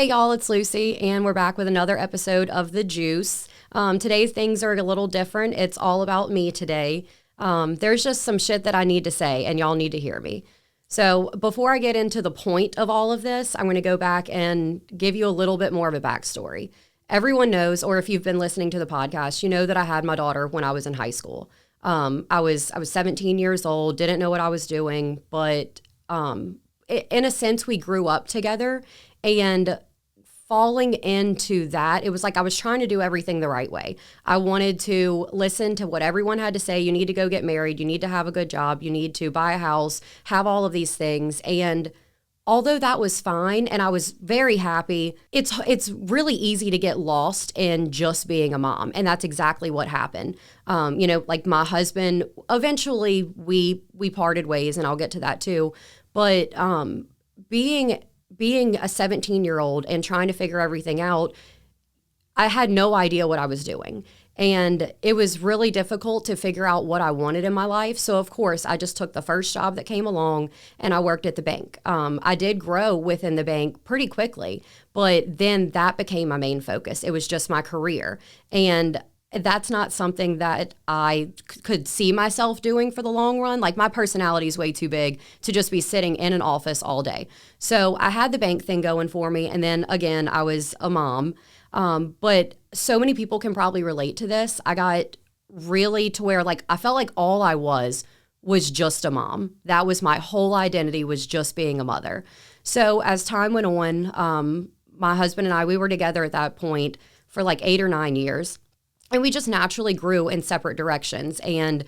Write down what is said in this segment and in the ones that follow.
Hey y'all, it's Lucy, and we're back with another episode of The Juice. Today's things are a little different. It's all about me today. There's just some shit that I need to say, and y'all need to hear me. So before I get into the point of all of this, I'm going to go back and give you a little bit more of a backstory. Everyone knows, or if you've been listening to the podcast, you know that I had my daughter when I was in high school. I was 17 years old, didn't know what I was doing, but in a sense, we grew up together. And falling into that, it was like I was trying to do everything the right way. I wanted to listen to what everyone had to say. You need to go get married. You need to have a good job. You need to buy a house, have all of these things. And although that was fine and I was very happy, it's really easy to get lost in just being a mom. And that's exactly what happened. Like my husband, eventually we parted ways, and I'll get to that too. But being a 17-year-old and trying to figure everything out, I had no idea what I was doing. And it was really difficult to figure out what I wanted in my life. So, of course, I just took the first job that came along and I worked at the bank. I did grow within the bank pretty quickly, but then that became my main focus. It was just my career. And that's not something that I could see myself doing for the long run. Like, my personality is way too big to just be sitting in an office all day. So I had the bank thing going for me. And then again, I was a mom. But so many people can probably relate to this. I got really to where like I felt like all I was just a mom. That was my whole identity, was just being a mother. So as time went on, my husband and I, we were together at that point for like 8 or 9 years. And we just naturally grew in separate directions. And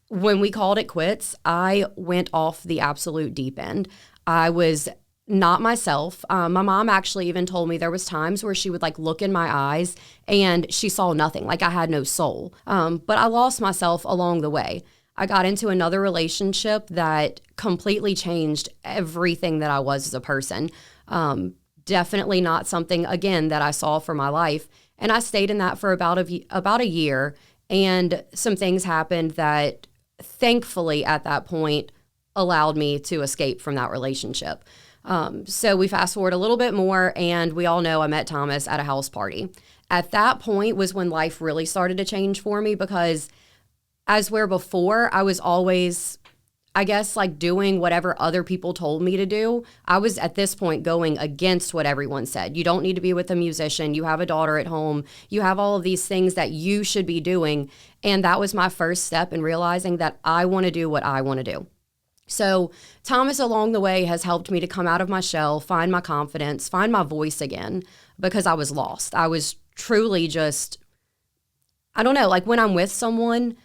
when we called it quits, I went off the absolute deep end. I was not myself. My mom actually even told me there was times where she would like look in my eyes and she saw nothing, like I had no soul. But I lost myself along the way. I got into another relationship that completely changed everything that I was as a person. Definitely not something, again, that I saw for my life. And I stayed in that for about a year, and some things happened that thankfully at that point allowed me to escape from that relationship. So we fast forward a little bit more, and we all know I met Thomas at a house party. At that point was when life really started to change for me, because as where before I was always, I guess, like doing whatever other people told me to do, I was at this point going against what everyone said. You don't need to be with a musician. You have a daughter at home. You have all of these things that you should be doing. And that was my first step in realizing that I want to do what I want to do. So Thomas along the way has helped me to come out of my shell, find my confidence, find my voice again, because I was lost. I was truly just, I don't know, like when I'm with someone,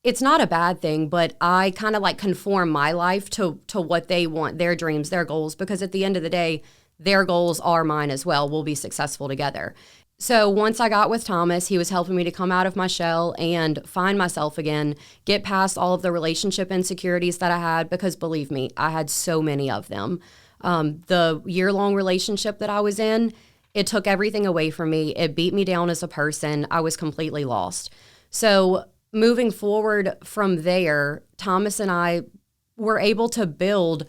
it's not a bad thing, but I kind of like conform my life to what they want, their dreams, their goals, because at the end of the day, their goals are mine as well. We'll be successful together. So once I got with Thomas, he was helping me to come out of my shell and find myself again, get past all of the relationship insecurities that I had, because believe me, I had so many of them. The year-long relationship that I was in, it took everything away from me. It beat me down as a person. I was completely lost. So moving forward from there, Thomas and I were able to build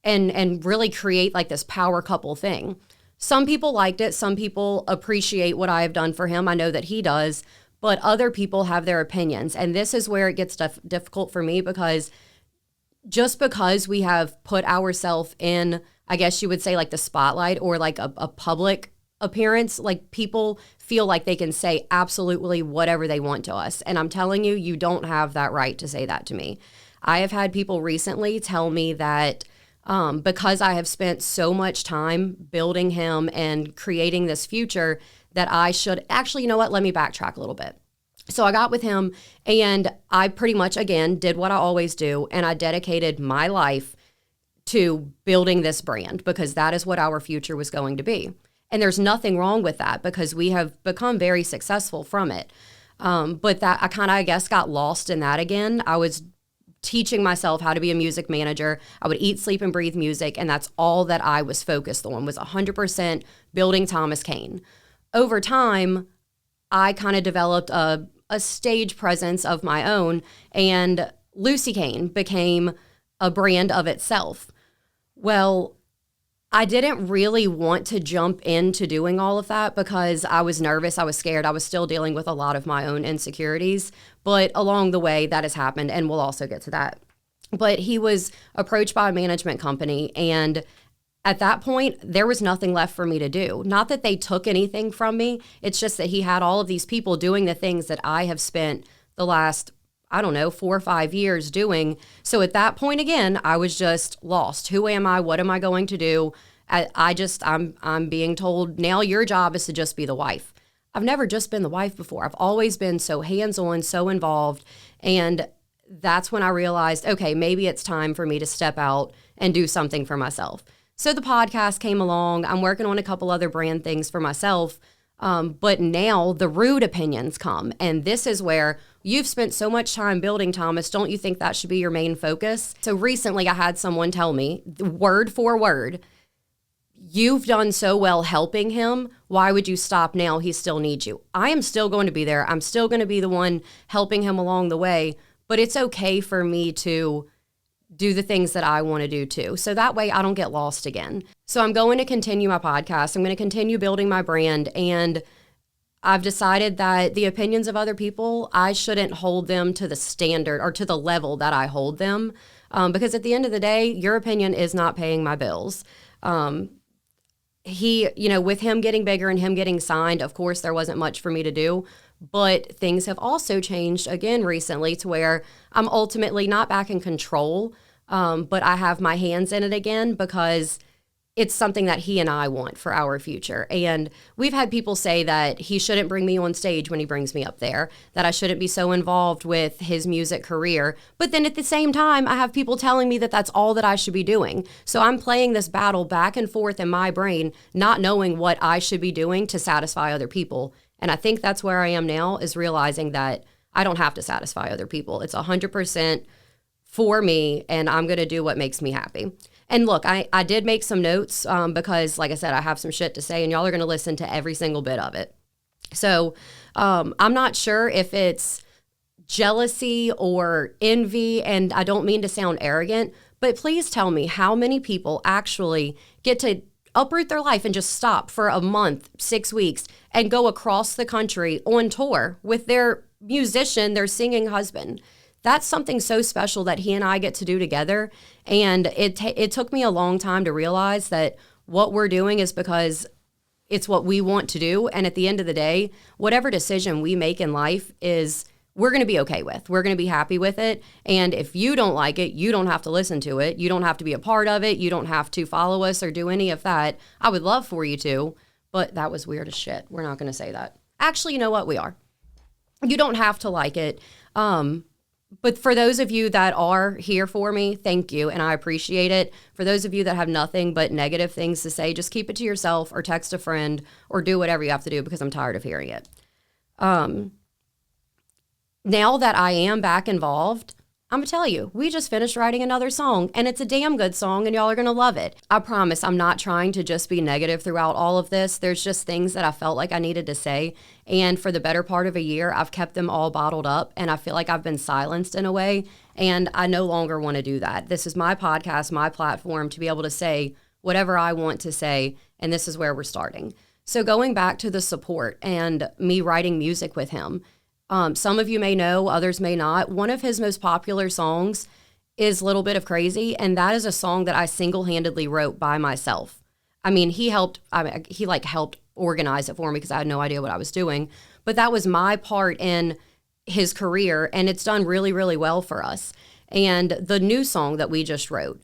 and really create like this power couple thing. Some people liked it. Some people appreciate what I have done for him. I know that he does, but other people have their opinions. And this is where it gets difficult for me, because just because we have put ourselves in, I guess you would say, like the spotlight or like a public appearance, like people feel like they can say absolutely whatever they want to us. And I'm telling you, you don't have that right to say that to me. I have had people recently tell me that because I have spent so much time building him and creating this future, that I should actually, you know what, let me backtrack a little bit. So I got with him and I pretty much, again, did what I always do. And I dedicated my life to building this brand, because that is what our future was going to be. And there's nothing wrong with that, because we have become very successful from it. But that I kind of, I guess, got lost in that again. I was teaching myself how to be a music manager. I would eat, sleep, and breathe music, and that's all that I was focused on, was 100% building Thomas Cain. Over time, I kind of developed a stage presence of my own, and Lucy Cain became a brand of itself. Well, I didn't really want to jump into doing all of that because I was nervous, I was scared, I was still dealing with a lot of my own insecurities. But along the way, that has happened, and we'll also get to that. But he was approached by a management company, and at that point, there was nothing left for me to do. Not that they took anything from me. It's just that he had all of these people doing the things that I have spent the last, 4 or 5 years doing. So at that point, again, I was just lost. Who am I? What am I going to do? I'm being told, now your job is to just be the wife. I've never just been the wife before. I've always been so hands-on, so involved. And that's when I realized, okay, maybe it's time for me to step out and do something for myself. So the podcast came along. I'm working on a couple other brand things for myself. But now the rude opinions come. And this is where you've spent so much time building, Thomas. Don't you think that should be your main focus? So recently I had someone tell me, word for word, you've done so well helping him. Why would you stop now? He still needs you. I am still going to be there. I'm still going to be the one helping him along the way. But it's okay for me to do the things that I want to do too. So that way I don't get lost again. So I'm going to continue my podcast. I'm going to continue building my brand. And I've decided that the opinions of other people, I shouldn't hold them to the standard or to the level that I hold them. Because at the end of the day, your opinion is not paying my bills. With him getting bigger and him getting signed, of course, there wasn't much for me to do. But things have also changed again recently to where I'm ultimately not back in control, but I have my hands in it again because it's something that he and I want for our future. And we've had people say that he shouldn't bring me on stage when he brings me up there, that I shouldn't be so involved with his music career. But then at the same time, I have people telling me that that's all that I should be doing. So I'm playing this battle back and forth in my brain, not knowing what I should be doing to satisfy other people. And I think that's where I am now, is realizing that I don't have to satisfy other people. It's 100% for me, and I'm going to do what makes me happy. And look, I did make some notes because, like I said, I have some shit to say, and y'all are going to listen to every single bit of it. So I'm not sure if it's jealousy or envy, and I don't mean to sound arrogant, but please tell me how many people actually get to uproot their life and just stop for a month, 6 weeks, and go across the country on tour with their musician, their singing husband. That's something so special that he and I get to do together. And it took me a long time to realize that what we're doing is because it's what we want to do. And at the end of the day, whatever decision we make in life we're going to be okay with. We're going to be happy with it. And if you don't like it, you don't have to listen to it. You don't have to be a part of it. You don't have to follow us or do any of that. I would love for you to, but that was weird as shit. We're not going to say that. Actually, you know what? We are. You don't have to like it. But for those of you that are here for me, thank you, and I appreciate it. For those of you that have nothing but negative things to say, just keep it to yourself or text a friend or do whatever you have to do because I'm tired of hearing it. Now that I am back involved, I'm going to tell you, we just finished writing another song, and it's a damn good song, and y'all are going to love it. I promise I'm not trying to just be negative throughout all of this. There's just things that I felt like I needed to say, and for the better part of a year, I've kept them all bottled up, and I feel like I've been silenced in a way, and I no longer want to do that. This is my podcast, my platform to be able to say whatever I want to say, and this is where we're starting. So going back to the support and me writing music with him, some of you may know, others may not. One of his most popular songs is Little Bit of Crazy, and that is a song that I single-handedly wrote by myself. I mean, he helped organize it for me because I had no idea what I was doing, but that was my part in his career, and it's done really, really well for us. And the new song that we just wrote,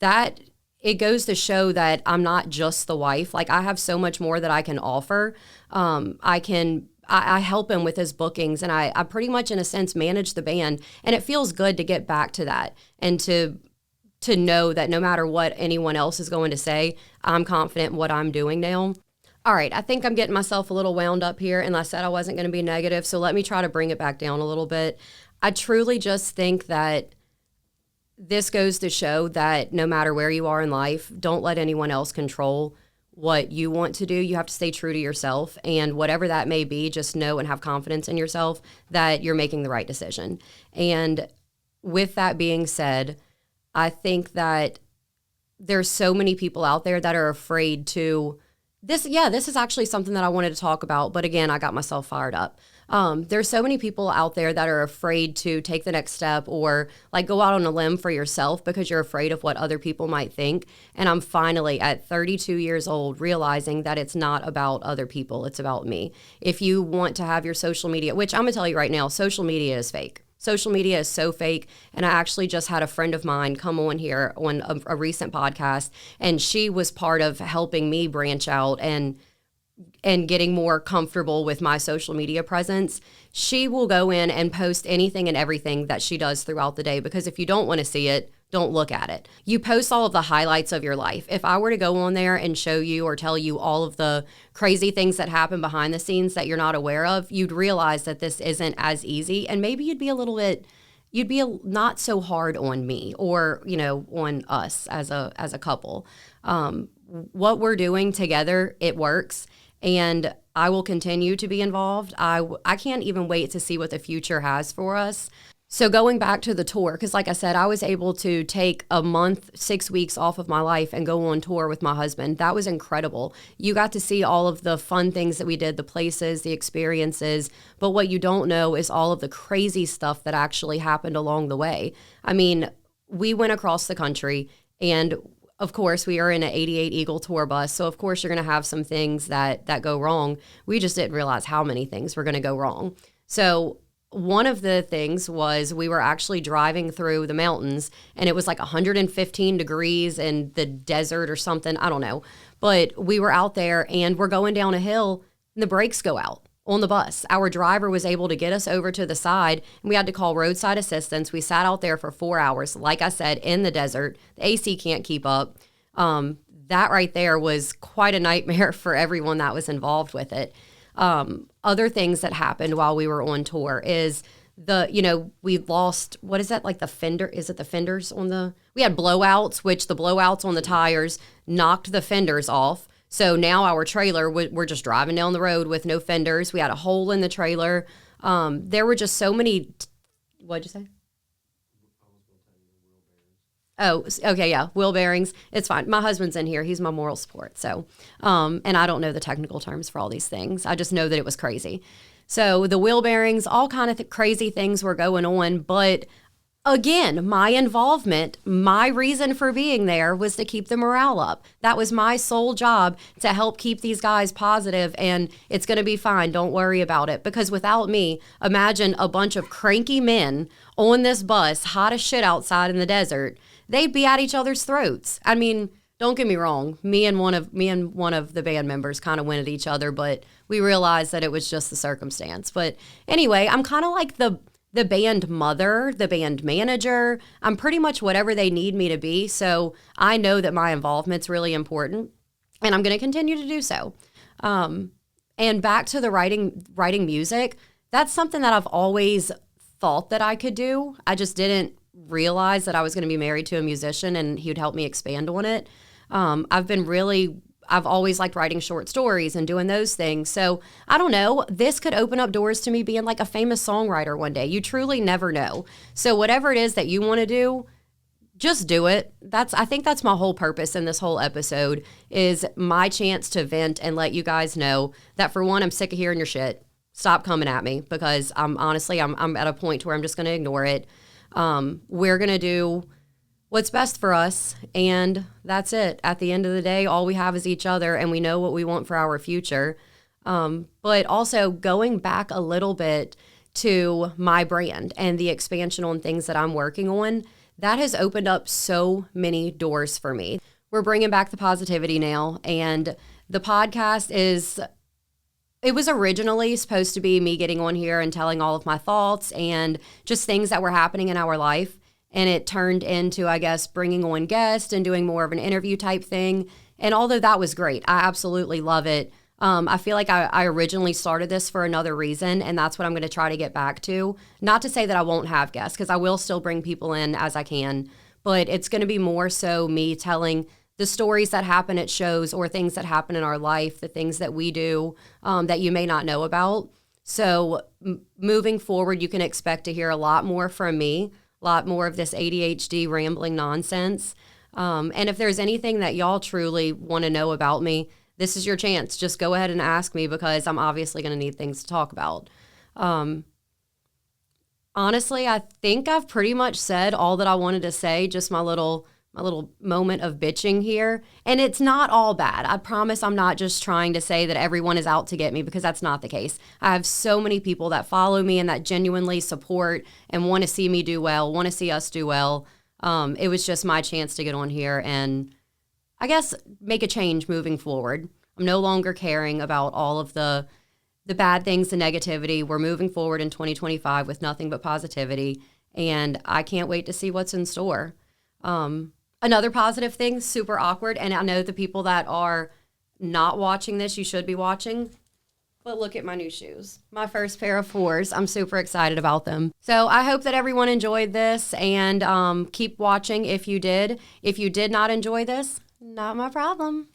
that it goes to show that I'm not just the wife. Like, I have so much more that I can offer. I help him with his bookings, and I pretty much, in a sense, manage the band. And it feels good to get back to that and to know that no matter what anyone else is going to say, I'm confident in what I'm doing now. All right, I think I'm getting myself a little wound up here, and I said I wasn't going to be negative, so let me try to bring it back down a little bit. I truly just think that this goes to show that no matter where you are in life, don't let anyone else control what you want to do. You have to stay true to yourself, and whatever that may be, just know and have confidence in yourself that you're making the right decision. And with that being said, I think that there's so many people out there that are afraid to this is actually something that I wanted to talk about, but again, I got myself fired up. There's so many people out there that are afraid to take the next step or like go out on a limb for yourself because you're afraid of what other people might think. And I'm finally at 32 years old realizing that it's not about other people, it's about me. If you want to have your social media, which I'm gonna tell you right now, social media is fake. Social media is so fake. And I actually just had a friend of mine come on here on a recent podcast, and she was part of helping me branch out and getting more comfortable with my social media presence. She will go in and post anything and everything that she does throughout the day, because if you don't want to see it, don't look at it. You post all of the highlights of your life. If I were to go on there and show you or tell you all of the crazy things that happen behind the scenes that you're not aware of, you'd realize that this isn't as easy, and maybe you'd be not so hard on me or, on us as a couple. What we're doing together, it works. And I will continue to be involved. I can't even wait to see what the future has for us. So going back to the tour, because like I said, I was able to take a month, 6 weeks off of my life and go on tour with my husband. That was incredible. You got to see all of the fun things that we did, the places, the experiences. But what you don't know is all of the crazy stuff that actually happened along the way. I mean, we went across the country, and of course, we are in an 88 Eagle tour bus, so of course you're going to have some things that go wrong. We just didn't realize how many things were going to go wrong. So one of the things was we were actually driving through the mountains, and it was like 115 degrees in the desert or something. I don't know. But we were out there, and we're going down a hill, and the brakes go out on the bus. Our driver was able to get us over to the side, and we had to call roadside assistance. We sat out there for 4 hours, like I said, in the desert. The AC can't keep up. That right there was quite a nightmare for everyone that was involved with it. Other things that happened while we were on tour is we lost, what is that, like the fender? Is it the fenders we had blowouts, which the blowouts on the tires knocked the fenders off. So now our trailer, we're just driving down the road with no fenders. We had a hole in the trailer. There were just so many. What'd you say? Oh, okay, yeah, wheel bearings. It's fine. My husband's in here. He's my moral support. So, and I don't know the technical terms for all these things. I just know that it was crazy. So the wheel bearings, all kind of crazy things were going on. But again, my involvement, my reason for being there was to keep the morale up. That was my sole job, to help keep these guys positive, and it's going to be fine. Don't worry about it. Because without me, imagine a bunch of cranky men on this bus, hot as shit outside in the desert. They'd be at each other's throats. I mean, don't get me wrong. Me and one of the band members kind of went at each other, but we realized that it was just the circumstance. But anyway, I'm kind of like the band mother, the band manager. I'm pretty much whatever they need me to be. So I know that my involvement's really important, and I'm going to continue to do so. And back to the writing music, that's something that I've always thought that I could do. I just didn't realize that I was going to be married to a musician and he would help me expand on it. I've always liked writing short stories and doing those things. So I don't know, this could open up doors to me being like a famous songwriter one day. You truly never know. So whatever it is that you want to do, just do it. I think that's my whole purpose in this whole episode, is my chance to vent and let you guys know that, for one, I'm sick of hearing your shit. Stop coming at me, because I'm at a point where I'm just going to ignore it. We're going to do what's best for us, and that's it. At the end of the day, all we have is each other, and we know what we want for our future. But also going back a little bit to my brand and the expansion on things that I'm working on, that has opened up so many doors for me. We're bringing back the positivity now, and the podcast it was originally supposed to be me getting on here and telling all of my thoughts and just things that were happening in our life. And it turned into, I guess, bringing on guests and doing more of an interview type thing. And although that was great, I absolutely love it. I feel like I originally started this for another reason, and that's what I'm going to try to get back to. Not to say that I won't have guests, because I will still bring people in as I can. But it's going to be more so me telling the stories that happen at shows or things that happen in our life, the things that we do that you may not know about. So moving forward, you can expect to hear a lot more from me, a lot more of this ADHD rambling nonsense. And if there's anything that y'all truly want to know about me, this is your chance. Just go ahead and ask me, because I'm obviously going to need things to talk about. Honestly, I think I've pretty much said all that I wanted to say, just my little moment of bitching here. And it's not all bad. I promise I'm not just trying to say that everyone is out to get me, because that's not the case. I have so many people that follow me and that genuinely support and want to see me do well, want to see us do well. It was just my chance to get on here and, I guess, make a change moving forward. I'm no longer caring about all of the bad things, the negativity. We're moving forward in 2025 with nothing but positivity, and I can't wait to see what's in store. Another positive thing, super awkward, and I know the people that are not watching this, you should be watching, but look at my new shoes. My first pair of 4s. I'm super excited about them. So I hope that everyone enjoyed this, and keep watching if you did. If you did not enjoy this, not my problem.